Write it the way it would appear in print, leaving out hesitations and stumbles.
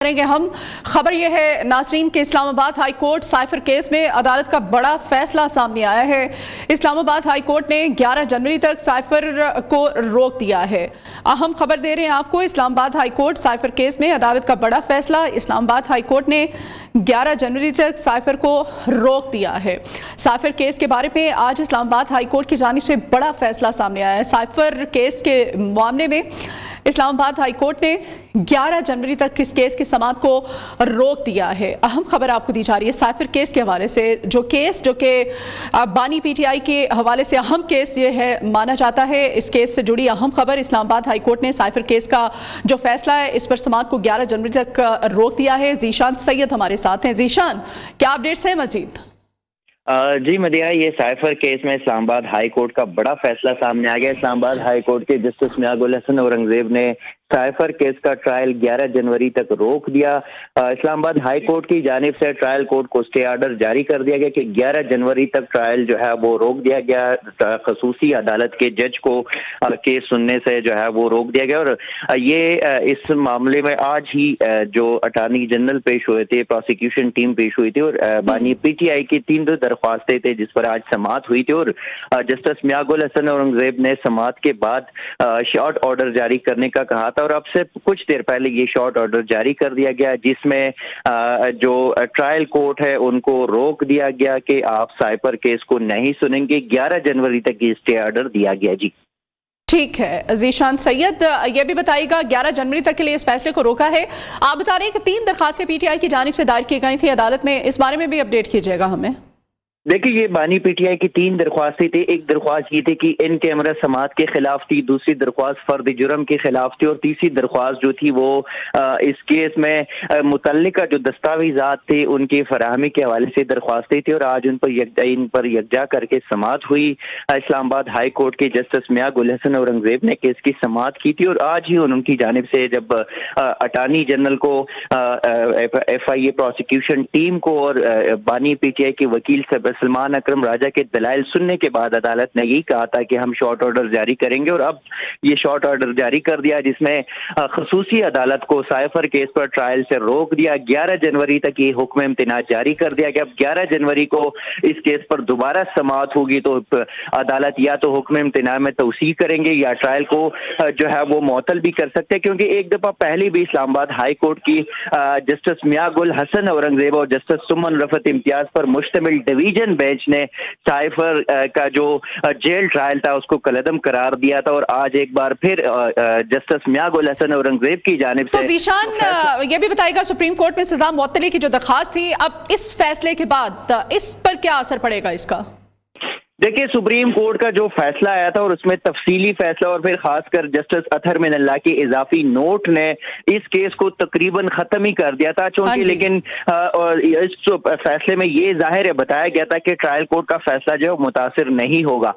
करेंगे हम। खबर यह है नाजरीन के Islamabad high court cipher case में अदालत का बड़ा फैसला सामने आया है। इस्लामाबाद हाई कोर्ट ने 11 जनवरी तक साइफर को रोक दिया है। अहम खबर दे रहे हैं आपको, Islamabad high court cipher case में अदालत का बड़ा फैसला। इस्लामाबाद हाई कोर्ट ने 11 जनवरी तक साइफर को रोक दिया है। साइफर केस के बारे में आज इस्लामाबाद हाई कोर्ट की जानिब से बड़ा फैसला सामने आया है। साइफर केस के मामले में इस्लामाबाद हाई कोर्ट ने 11 जनवरी तक इस केस की समाअत को रोक दिया है। अहम खबर आपको दी जा रही है साइफर केस के हवाले से, जो कि बानी पीटीआई के हवाले से अहम केस ये है माना जाता है। इस केस से जुड़ी अहम खबर, इस्लामाबाद हाई कोर्ट ने साइफर केस का जो फैसला है इस पर समाअत को 11 जनवरी तक रोक दिया है। जीशान सैयद हमारे साथ हैं। जीशान, क्या अपडेट्स हैं मजीद? जी मदिया, ये साइफर केस में इस्लामाबाद हाई कोर्ट का बड़ा फैसला सामने आ गया। इस्लामाबाद हाई कोर्ट के जस्टिस मियां गुल हसन औरंगजेब ने साइफर केस का ट्रायल 11 जनवरी तक रोक दिया। इस्लामाबाद हाई कोर्ट की जानिब से ट्रायल कोर्ट को स्टे ऑर्डर जारी कर दिया गया कि 11 जनवरी तक ट्रायल जो है वो रोक दिया गया। खसूसी अदालत के जज को केस सुनने से जो है वो रोक दिया गया। और ये इस मामले में आज ही जो अटॉर्नी जनरल पेश हुए थे, प्रोसिक्यूशन टीम पेश हुई थी और बानी पीटीआई की 3 दरख्वास्तें थे जिस पर आज समाअत हुई थी। और जस्टिस मियां गुल हसन औरंगजेब ने समाअत के बाद शॉर्ट ऑर्डर जारी करने का कहा था और अब से कुछ देर पहले ये शॉर्ट ऑर्डर जारी कर दिया गया जिसमें जो ट्रायल कोर्ट है उनको रोक दिया गया कि आप साइफर केस को नहीं सुनेंगे। 11 जनवरी तक ये स्टे ऑर्डर दिया गया। जी ठीक है। जीशान सैयद, ये भी बताइएगा 11 जनवरी तक के लिए इस फैसले को रोका है। आप बता रहे हैं कि 3 दरखास्तें पीटीआई की जानिब से दायर की गई थी अदालत में, इस बारे में भी अपडेट कीजिएगा हमें। देखिए, ये बानी पीटीआई की 3 दरख्वास्तें थी। एक दरख्वास्त ये थी कि इन कैमरा समाअत के खिलाफ थी, दूसरी दरख्वास्त फर्द जुर्म के खिलाफ थी और तीसरी दरख्वास्त जो थी वो इस केस में मुतल्लिका जो दस्तावेजात थे उनकी फराहमी के हवाले से दरख्वास्तें थी और आज इन पर यकजा करके समाअत हुई। इस्लामाबाद हाई कोर्ट के जस्टिस मियां गुल हसन औरंगजेब ने केस की समाअत की थी और आज ही उनकी जानिब से जब अटॉर्नी जनरल को, FIA प्रोसिक्यूशन टीम को और बानी पीटीआई के वकील सलमान अकरम राजा के दलाइल सुनने के बाद अदालत ने यही कहा था कि हम शॉर्ट ऑर्डर जारी करेंगे और अब ये शॉर्ट ऑर्डर जारी कर दिया जिसमें खसूसी अदालत को साइफर केस पर ट्रायल से रोक दिया। 11 जनवरी तक ये हुक्म इम्तिनाज जारी कर दिया गया। अब 11 जनवरी को इस केस पर दोबारा समाअत होगी तो अदालत या तो हुक्म इम्तिनाज में तौसीह करेंगे या ट्रायल को जो है वो मुअत्तल भी कर सकते हैं, क्योंकि एक दफा पहले भी इस्लामाबाद हाई कोर्ट की जस्टिस मियां गुल हसन औरंगजेब और जस्टिस सुमन रफत इम्तियाज पर मुश्तमिल डिवीजन बेंच ने साइफर का जो जेल ट्रायल था उसको कलअदम करार दिया था और आज एक बार फिर जस्टिस मियां गुल हसन औरंगजेब की जानिब से। तो जीशान, ये भी बताएगा सुप्रीम कोर्ट में सजा मुअत्तली की जो दरखास्त थी, अब इस फैसले के बाद इस पर क्या असर पड़ेगा इसका? देखिए, सुप्रीम कोर्ट का जो फैसला आया था और उसमें तफसीली फैसला और फिर खासकर जस्टिस अतहर मिनल्लाह के इजाफी नोट ने इस केस को तकरीबन खत्म ही कर दिया था चूंकि, लेकिन इस फैसले में ये जाहिर है बताया गया था कि ट्रायल कोर्ट का फैसला जो है मुतासिर नहीं होगा।